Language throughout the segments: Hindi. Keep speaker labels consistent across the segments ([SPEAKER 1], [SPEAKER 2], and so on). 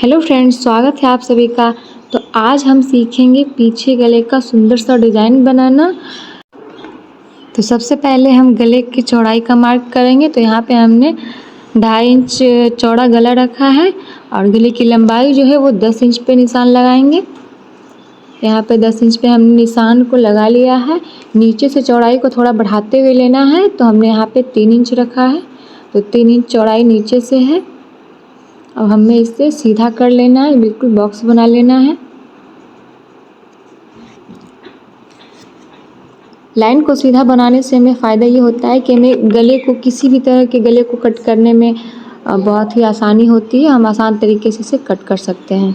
[SPEAKER 1] हेलो फ्रेंड्स, स्वागत है आप सभी का। तो आज हम सीखेंगे पीछे गले का सुंदर सा डिज़ाइन बनाना। तो सबसे पहले हम गले की चौड़ाई का मार्क करेंगे। तो यहाँ पे हमने 2.5 इंच चौड़ा गला रखा है और गले की लंबाई जो है वो 10 इंच पे निशान लगाएंगे। यहाँ पे 10 इंच पे हमने निशान को लगा लिया है। नीचे से चौड़ाई को थोड़ा बढ़ाते हुए लेना है। तो हमने यहाँ पे 3 इंच रखा है। तो 3 इंच चौड़ाई नीचे से है। अब हमें इसे सीधा कर लेना है, बिल्कुल बॉक्स बना लेना है। लाइन को सीधा बनाने से हमें फ़ायदा ये होता है कि हमें गले को किसी भी तरह के गले को कट करने में बहुत ही आसानी होती है। हम आसान तरीके से इसे कट कर सकते हैं।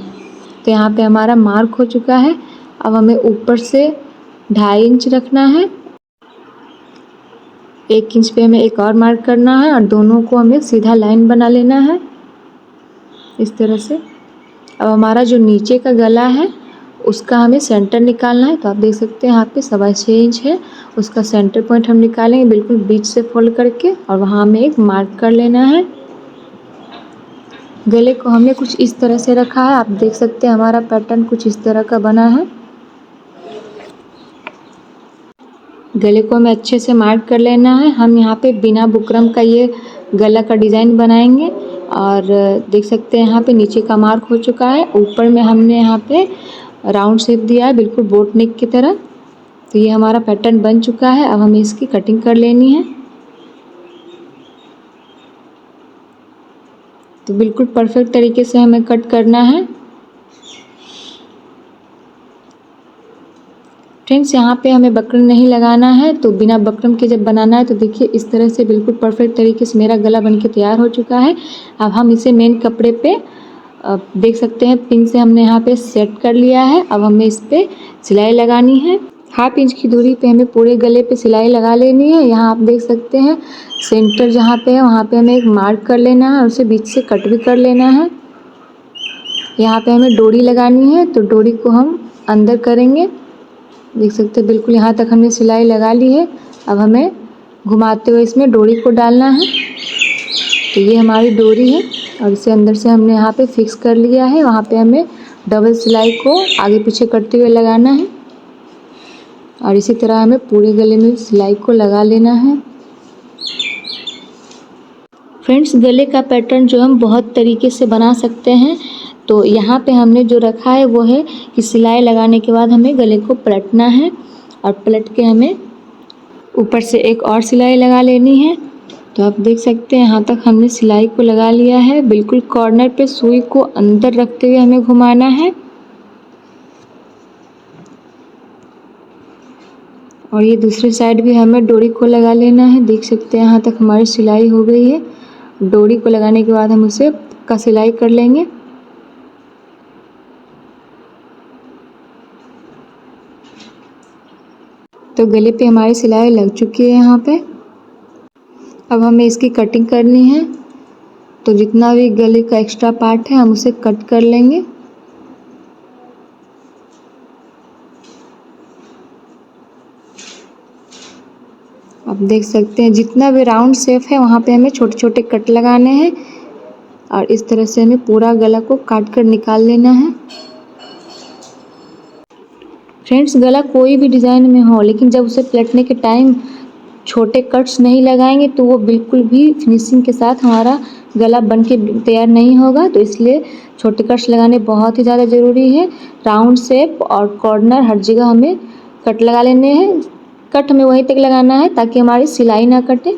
[SPEAKER 1] तो यहाँ पे हमारा मार्क हो चुका है। अब हमें ऊपर से 2.5 इंच रखना है। 1 इंच पे हमें एक और मार्क करना है और दोनों को हमें सीधा लाइन बना लेना है इस तरह से। अब हमारा जो नीचे का गला है उसका हमें सेंटर निकालना है। तो आप देख सकते हैं यहाँ पे 6.25 इंच है। उसका सेंटर पॉइंट हम निकालेंगे बिल्कुल बीच से फोल्ड करके और वहाँ हमें एक मार्क कर लेना है। गले को हमने कुछ इस तरह से रखा है। आप देख सकते हैं हमारा पैटर्न कुछ इस तरह का बना है। गले को हमें अच्छे से मार्क कर लेना है। हम यहाँ पे बिना बुकरम का ये गला का डिज़ाइन बनाएंगे और देख सकते हैं यहाँ पे नीचे का मार्क हो चुका है। ऊपर में हमने यहाँ पे राउंड शेप दिया है बिल्कुल बोट नेक की तरह। तो ये हमारा पैटर्न बन चुका है। अब हमें इसकी कटिंग कर लेनी है। तो बिल्कुल परफेक्ट तरीके से हमें कट करना है। फ्रेंड्स, यहाँ पे हमें बकरम नहीं लगाना है। तो बिना बकरम के जब बनाना है तो देखिए इस तरह से बिल्कुल परफेक्ट तरीके से मेरा गला बनके तैयार हो चुका है। अब हम इसे मेन कपड़े पे देख सकते हैं पिन से हमने यहाँ पे सेट कर लिया है। अब हमें इस पे सिलाई लगानी है। 1/2 इंच की दूरी पे हमें पूरे गले पे सिलाई लगा लेनी है। यहाँ आप देख सकते हैं सेंटर जहाँ पे है वहाँ पे हमें एक मार्क कर लेना है और उसे बीच से कट भी कर लेना है। यहाँ पे हमें डोरी लगानी है। तो डोरी को हम अंदर करेंगे। देख सकते हैं बिल्कुल यहाँ तक हमने सिलाई लगा ली है। अब हमें घुमाते हुए इसमें डोरी को डालना है। तो ये हमारी डोरी है और इसे अंदर से हमने यहाँ पे फिक्स कर लिया है। वहाँ पे हमें डबल सिलाई को आगे पीछे करते हुए लगाना है और इसी तरह हमें पूरे गले में सिलाई को लगा लेना है। फ्रेंड्स, गले का पैटर्न जो हम बहुत तरीके से बना सकते हैं। तो यहाँ पे हमने जो रखा है वो है कि सिलाई लगाने के बाद हमें गले को पलटना है और पलट के हमें ऊपर से एक और सिलाई लगा लेनी है। तो आप देख सकते हैं यहाँ तक हमने सिलाई को लगा लिया है। बिल्कुल कॉर्नर पे सुई को अंदर रखते हुए हमें घुमाना है और ये दूसरी साइड भी हमें डोरी को लगा लेना है। देख सकते हैं यहाँ तक हमारी सिलाई हो गई है। डोरी को लगाने के बाद हम उसे पक्का सिलाई कर लेंगे। तो गले पे हमारी सिलाई लग चुकी है यहाँ पे। अब हमें इसकी कटिंग करनी है। तो जितना भी गले का एक्स्ट्रा पार्ट है हम उसे कट कर लेंगे। आप देख सकते हैं जितना भी राउंड शेप है वहाँ पे हमें छोटे छोटे कट लगाने हैं और इस तरह से हमें पूरा गला को काट कर निकाल लेना है। फ्रेंड्स, गला कोई भी डिज़ाइन में हो लेकिन जब उसे पलटने के टाइम छोटे कट्स नहीं लगाएंगे तो वो बिल्कुल भी फिनिशिंग के साथ हमारा गला बन के तैयार नहीं होगा। तो इसलिए छोटे कट्स लगाने बहुत ही ज़्यादा ज़रूरी है। राउंड शेप और कॉर्नर हर जगह हमें कट लगा लेने हैं। कट हमें वहीं तक लगाना है ताकि हमारी सिलाई ना कटे।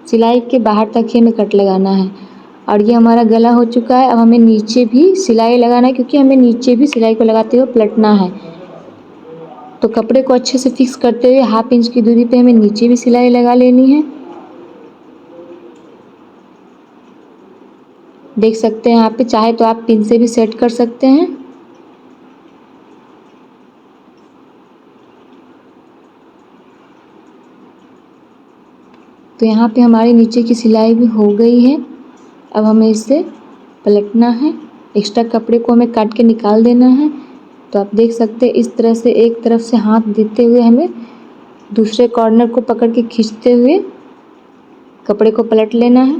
[SPEAKER 1] सिलाई के बाहर तक ही हमें कट लगाना है। और ये हमारा गला हो चुका है। अब हमें नीचे भी सिलाई लगाना है क्योंकि हमें नीचे भी सिलाई को लगाते हुए पलटना है। तो कपड़े को अच्छे से फिक्स करते हुए 1/2 इंच की दूरी पे हमें नीचे भी सिलाई लगा लेनी है। देख सकते हैं यहाँ पे, चाहे तो आप पिन से भी सेट कर सकते हैं। तो यहाँ पे हमारी नीचे की सिलाई भी हो गई है। अब हमें इसे पलटना है। एक्स्ट्रा कपड़े को हमें काट के निकाल देना है। तो आप देख सकते हैं इस तरह से एक तरफ से हाथ देते हुए हमें दूसरे कॉर्नर को पकड़ के खींचते हुए कपड़े को पलट लेना है।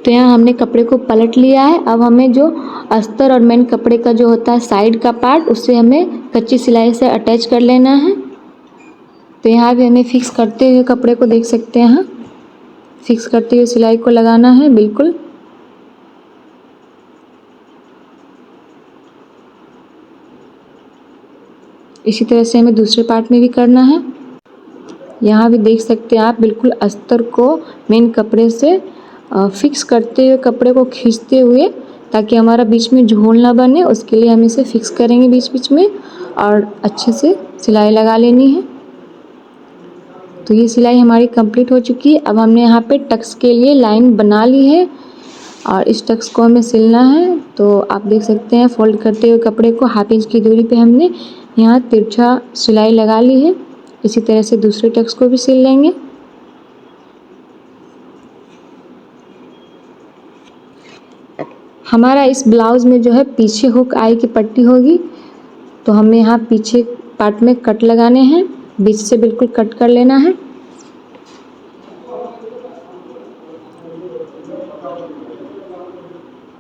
[SPEAKER 1] तो यहाँ हमने कपड़े को पलट लिया है। अब हमें जो अस्तर और मेन कपड़े का जो होता है साइड का पार्ट, उससे हमें कच्ची सिलाई से अटैच कर लेना है। तो यहाँ भी हमें फिक्स करते हुए कपड़े को देख सकते हैं, यहाँ फिक्स करते हुए सिलाई को लगाना है बिल्कुल। इसी तरह से हमें दूसरे पार्ट में भी करना है। यहाँ भी देख सकते हैं आप, बिल्कुल अस्तर को मेन कपड़े से फिक्स करते हुए कपड़े को खींचते हुए, ताकि हमारा बीच में झोल ना बने, उसके लिए हम इसे फिक्स करेंगे बीच बीच में और अच्छे से सिलाई लगा लेनी है। तो ये सिलाई हमारी कंप्लीट हो चुकी है। अब हमने यहाँ पे टक्स के लिए लाइन बना ली है और इस टक्स को हमें सिलना है। तो आप देख सकते हैं फोल्ड करते हुए कपड़े को 1/2 इंच की दूरी पे हमने यहाँ तिरछा सिलाई लगा ली है। इसी तरह से दूसरे टक्स को भी सिल लेंगे। हमारा इस ब्लाउज़ में जो है पीछे हुक आई की पट्टी होगी, तो हमें यहाँ पीछे पार्ट में कट लगाने हैं, बीच से बिल्कुल कट कर लेना है।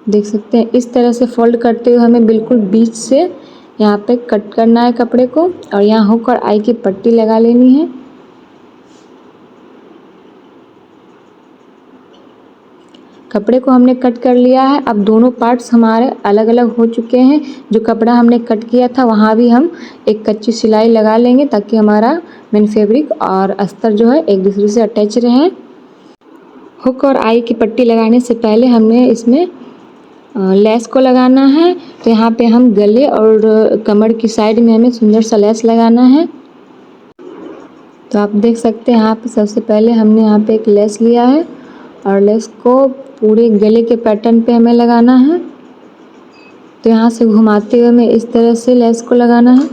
[SPEAKER 1] देख सकते हैं इस तरह से फोल्ड करते हुए हमें बिल्कुल बीच से यहाँ पे कट करना है कपड़े को और यहाँ हुक और आई की पट्टी लगा लेनी है। कपड़े को हमने कट कर लिया है। अब दोनों पार्ट्स हमारे अलग अलग हो चुके हैं। जो कपड़ा हमने कट किया था वहाँ भी हम एक कच्ची सिलाई लगा लेंगे, ताकि हमारा मेन फैब्रिक और अस्तर जो है एक दूसरे से अटैच रहे। हुक और आई की पट्टी लगाने से पहले हमने इसमें लेस को लगाना है। तो यहाँ पे हम गले और कमर की साइड में हमें सुंदर सा लेस लगाना है। तो आप देख सकते हैं यहाँ पे सबसे पहले हमने यहाँ पे एक लेस लिया है और लेस को पूरे गले के पैटर्न पे हमें लगाना है। तो यहाँ से घुमाते हुए हमें इस तरह से लेस को लगाना है।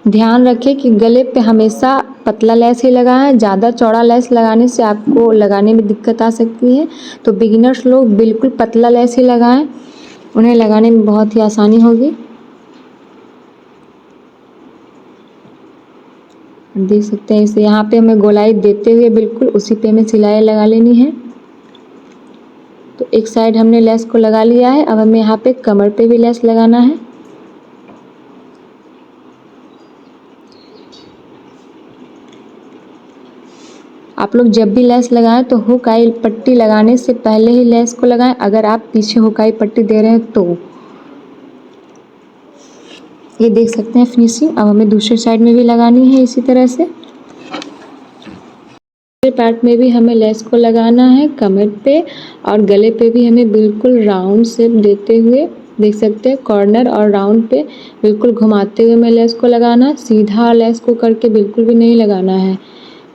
[SPEAKER 1] ध्यान रखें कि गले पे हमेशा पतला लेस ही लगाएं। ज़्यादा चौड़ा लेस लगाने से आपको लगाने में दिक्कत आ सकती है। तो बिगिनर्स लोग बिल्कुल पतला लेस ही लगाएं, उन्हें लगाने में बहुत ही आसानी होगी। देख सकते हैं इसे यहाँ पे हमें गोलाई देते हुए बिल्कुल उसी पे हमें सिलाई लगा लेनी है। तो एक साइड हमने लेस को लगा लिया है। अब हमें यहाँ पे कमर पे भी लेस लगाना है। आप लोग जब भी लेस लगाएं तो हुक आई पट्टी लगाने से पहले ही लेस को लगाएं, अगर आप पीछे हुक आई पट्टी दे रहे हैं तो। ये देख सकते हैं फिनिशिंग। अब हमें दूसरे साइड में भी लगानी है इसी तरह से। पार्ट में भी हमें लेस को लगाना है कमर पे और गले पे भी हमें बिल्कुल राउंड शेप देते हुए, देख सकते हैं कॉर्नर और राउंड पे बिल्कुल घुमाते हुए हमें लेस को लगाना है। सीधा लेस को करके बिल्कुल भी नहीं लगाना है।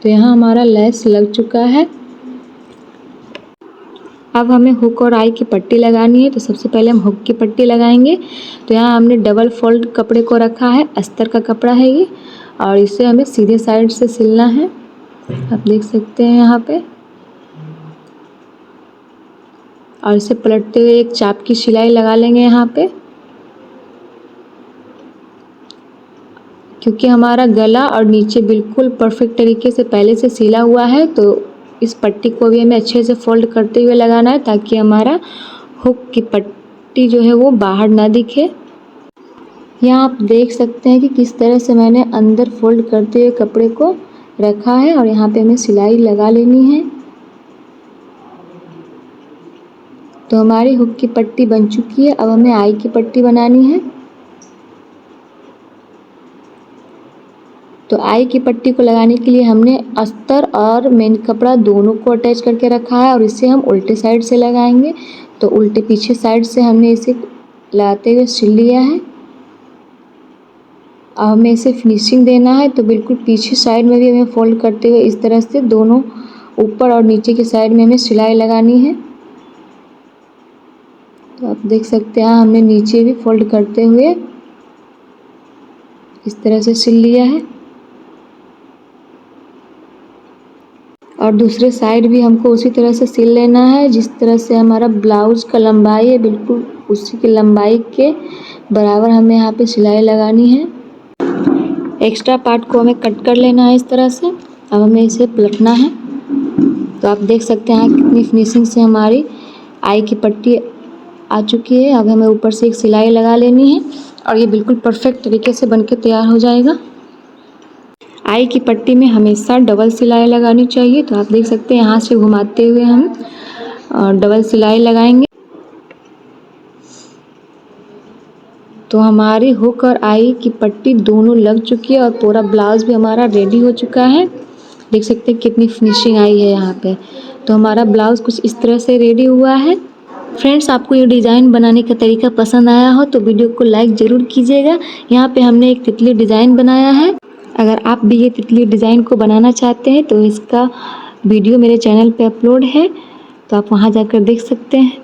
[SPEAKER 1] तो यहाँ हमारा लेस लग चुका है। अब हमें हुक और आई की पट्टी लगानी है। तो सबसे पहले हम हुक की पट्टी लगाएंगे। तो यहाँ हमने डबल फोल्ड कपड़े को रखा है, अस्तर का कपड़ा है ये, और इसे हमें सीधे साइड से सिलना है। आप देख सकते हैं यहाँ पे, और इसे पलटते हुए एक चाप की सिलाई लगा लेंगे यहाँ पे। क्योंकि हमारा गला और नीचे बिल्कुल परफेक्ट तरीके से पहले से सिला हुआ है, तो इस पट्टी को भी हमें अच्छे से फोल्ड करते हुए लगाना है, ताकि हमारा हुक की पट्टी जो है वो बाहर ना दिखे। यहाँ आप देख सकते हैं कि किस तरह से मैंने अंदर फोल्ड करते हुए कपड़े को रखा है और यहाँ पे हमें सिलाई लगा लेनी है। तो हमारी हुक की पट्टी बन चुकी है। अब हमें आई की पट्टी बनानी है। तो आई की पट्टी को लगाने के लिए हमने अस्तर और मेन कपड़ा दोनों को अटैच करके रखा है और इसे हम उल्टे साइड से लगाएंगे। तो उल्टे पीछे साइड से हमने इसे लगाते हुए सिल लिया है। अब हमें इसे फिनिशिंग देना है। तो बिल्कुल पीछे साइड में भी हमें फोल्ड करते हुए इस तरह से दोनों ऊपर और नीचे की साइड में हमें सिलाई लगानी है। तो आप देख सकते हैं हमने नीचे भी फोल्ड करते हुए इस तरह से सिल लिया है। और दूसरे साइड भी हमको उसी तरह से सिल लेना है। जिस तरह से हमारा ब्लाउज का लंबाई है बिल्कुल उसी की लंबाई के बराबर हमें यहाँ पे सिलाई लगानी है। एक्स्ट्रा पार्ट को हमें कट कर लेना है इस तरह से। अब हमें इसे पलटना है। तो आप देख सकते हैं कितनी फिनिशिंग से हमारी आई की पट्टी आ चुकी है। अब हमें ऊपर से एक सिलाई लगा लेनी है और ये बिल्कुल परफेक्ट तरीके से बनके तैयार हो जाएगा। आई की पट्टी में हमेशा डबल सिलाई लगानी चाहिए। तो आप देख सकते हैं यहाँ से घुमाते हुए हम डबल सिलाई लगाएंगे। तो हमारी हुक और आई की पट्टी दोनों लग चुकी है और पूरा ब्लाउज भी हमारा रेडी हो चुका है। देख सकते हैं कितनी फिनिशिंग आई है यहाँ पे। तो हमारा ब्लाउज़ कुछ इस तरह से रेडी हुआ है। फ्रेंड्स, आपको ये डिज़ाइन बनाने का तरीका पसंद आया हो तो वीडियो को लाइक ज़रूर कीजिएगा। यहाँ पे हमने एक तितली डिज़ाइन बनाया है। अगर आप भी ये तितली डिज़ाइन को बनाना चाहते हैं तो इसका वीडियो मेरे चैनल पे अपलोड है, तो आप वहाँ जाकर देख सकते हैं।